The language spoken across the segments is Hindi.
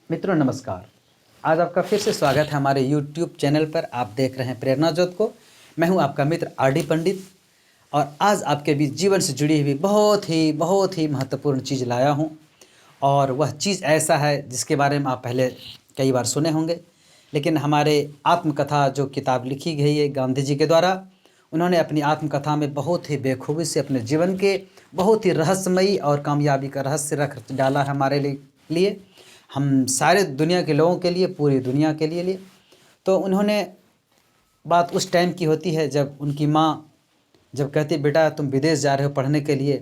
मित्रों नमस्कार। आज आपका फिर से स्वागत है हमारे YouTube चैनल पर। आप देख रहे हैं प्रेरणा ज्योत को। मैं हूं आपका मित्र RD पंडित और आज आपके बीच जीवन से जुड़ी हुई बहुत ही महत्वपूर्ण चीज़ लाया हूं। और वह चीज़ ऐसा है जिसके बारे में आप पहले कई बार सुने होंगे, लेकिन हमारे आत्मकथा जो किताब लिखी गई है गांधी जी के द्वारा, उन्होंने अपनी आत्मकथा में बहुत ही बेखूबी से अपने जीवन के बहुत ही रहस्यमयी और कामयाबी का रहस्य रख डाला है हमारे लिए, हम सारे दुनिया के लोगों के लिए, पूरी दुनिया के लिए। तो उन्होंने बात उस टाइम की होती है जब उनकी माँ जब कहती बेटा तुम विदेश जा रहे हो पढ़ने के लिए,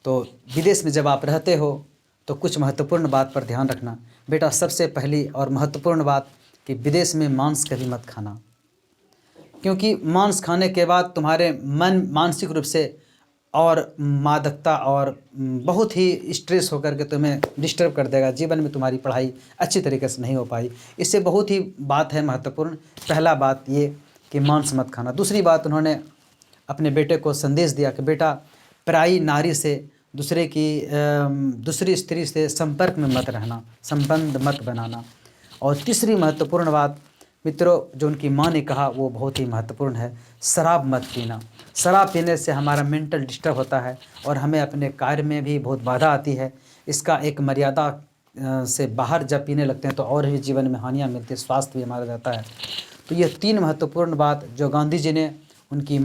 तो विदेश में जब आप रहते हो तो कुछ महत्वपूर्ण बात पर ध्यान रखना बेटा। सबसे पहली और महत्वपूर्ण बात कि विदेश में मांस कभी मत खाना, क्योंकि मांस खाने के बाद तुम्हारे मन मानसिक रूप से और मादकता और बहुत ही स्ट्रेस होकर के तुम्हें डिस्टर्ब कर देगा। जीवन में तुम्हारी पढ़ाई अच्छी तरीके से नहीं हो पाई। इससे बहुत ही बात है महत्वपूर्ण। पहला बात ये कि मांस मत खाना। दूसरी बात, उन्होंने अपने बेटे को संदेश दिया कि बेटा पराई नारी से दूसरी स्त्री से संपर्क में मत रहना, संबंध मत बनाना। और तीसरी महत्वपूर्ण बात मित्रों जो उनकी माँ ने कहा वो बहुत ही महत्वपूर्ण है, शराब मत पीना। शराब पीने से हमारा मेंटल डिस्टर्ब होता है और हमें अपने कार्य में भी बहुत बाधा आती है। इसका एक मर्यादा से बाहर जब पीने लगते हैं तो और भी जीवन में हानियाँ मिलती है, स्वास्थ्य भी हमारा जाता है। तो ये तीन महत्वपूर्ण बात जो गांधी जी ने उनकी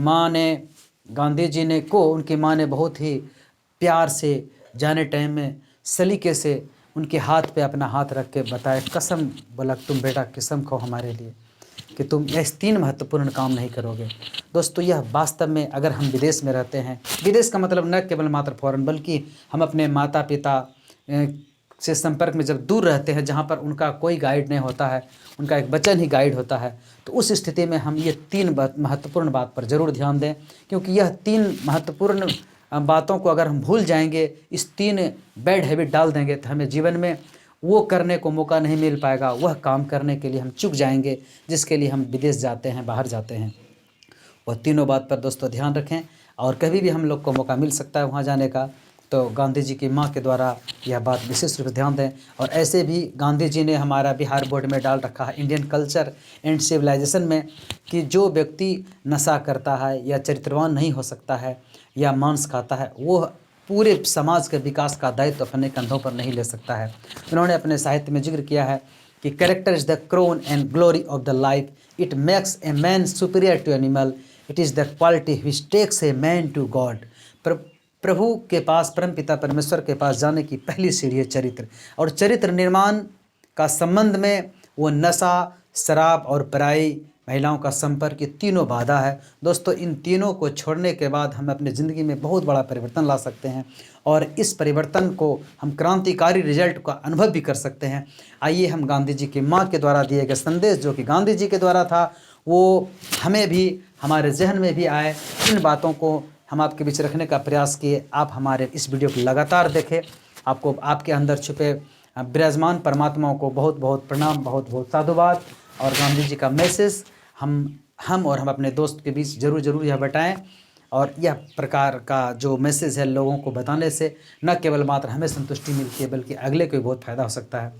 माँ ने बहुत ही प्यार से जाने टाइम में सलीके से उनके हाथ पे अपना हाथ रख के बताया, कसम बोला तुम बेटा कसम खाओ हमारे लिए कि तुम इस तीन महत्वपूर्ण काम नहीं करोगे। दोस्तों यह वास्तव में अगर हम विदेश में रहते हैं, विदेश का मतलब न केवल मात्र फॉरेन, बल्कि हम अपने माता पिता से संपर्क में जब दूर रहते हैं, जहाँ पर उनका कोई गाइड नहीं होता है, उनका एक वचन ही गाइड होता है, तो उस स्थिति में हम ये तीन महत्वपूर्ण बात पर ज़रूर ध्यान दें। क्योंकि यह तीन महत्वपूर्ण बातों को अगर हम भूल जाएंगे, इस तीन बैड हैबिट डाल देंगे, तो हमें जीवन में वो करने को मौका नहीं मिल पाएगा, वह काम करने के लिए हम चूक जाएंगे जिसके लिए हम विदेश जाते हैं, बाहर जाते हैं। वह तीनों बात पर दोस्तों ध्यान रखें। और कभी भी हम लोग को मौका मिल सकता है वहाँ जाने का, तो गांधी जी की माँ के द्वारा यह बात विशेष रूप से ध्यान दें। और ऐसे भी गांधी जी ने हमारा बिहार बोर्ड में डाल रखा है इंडियन कल्चर एंड सिविलाइजेशन में कि जो व्यक्ति नशा करता है या चरित्रवान नहीं हो सकता है या मांस खाता है, वो पूरे समाज के विकास का दायित्व अपने कंधों पर नहीं ले सकता है। उन्होंने अपने साहित्य में जिक्र किया है कि character is the crown and glory of the life, it makes a man superior to animal, it is the quality which takes a man to God. प्रभु के पास, परम पिता परमेश्वर के पास जाने की पहली सीढ़ी है चरित्र। और चरित्र निर्माण का संबंध में वो नशा, शराब और पराई महिलाओं का संपर्क, ये तीनों बाधा है। दोस्तों इन तीनों को छोड़ने के बाद हम अपनी ज़िंदगी में बहुत बड़ा परिवर्तन ला सकते हैं और इस परिवर्तन को हम क्रांतिकारी रिजल्ट का अनुभव भी कर सकते हैं। आइए हम गांधी जी की माँ के द्वारा दिए गए संदेश जो कि गांधी जी के द्वारा था, वो हमें भी हमारे जहन में भी आए। इन बातों को हम आपके बीच रखने का प्रयास किए। आप हमारे इस वीडियो को लगातार देखें। आपको आपके अंदर छुपे विराजमान परमात्माओं को बहुत बहुत प्रणाम, बहुत बहुत साधुवाद। और गांधी जी का मैसेज हम और हम अपने दोस्त के बीच ज़रूर यह बताएं। और यह प्रकार का जो मैसेज है लोगों को बताने से न केवल मात्र हमें संतुष्टि मिलती है, बल्कि अगले को भी बहुत फ़ायदा हो सकता है।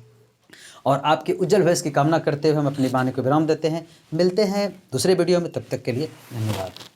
और आपके उज्जवल भविष्य की कामना करते हुए हम अपनी वाणी को विराम देते हैं। मिलते हैं दूसरे वीडियो में, तब तक के लिए धन्यवाद।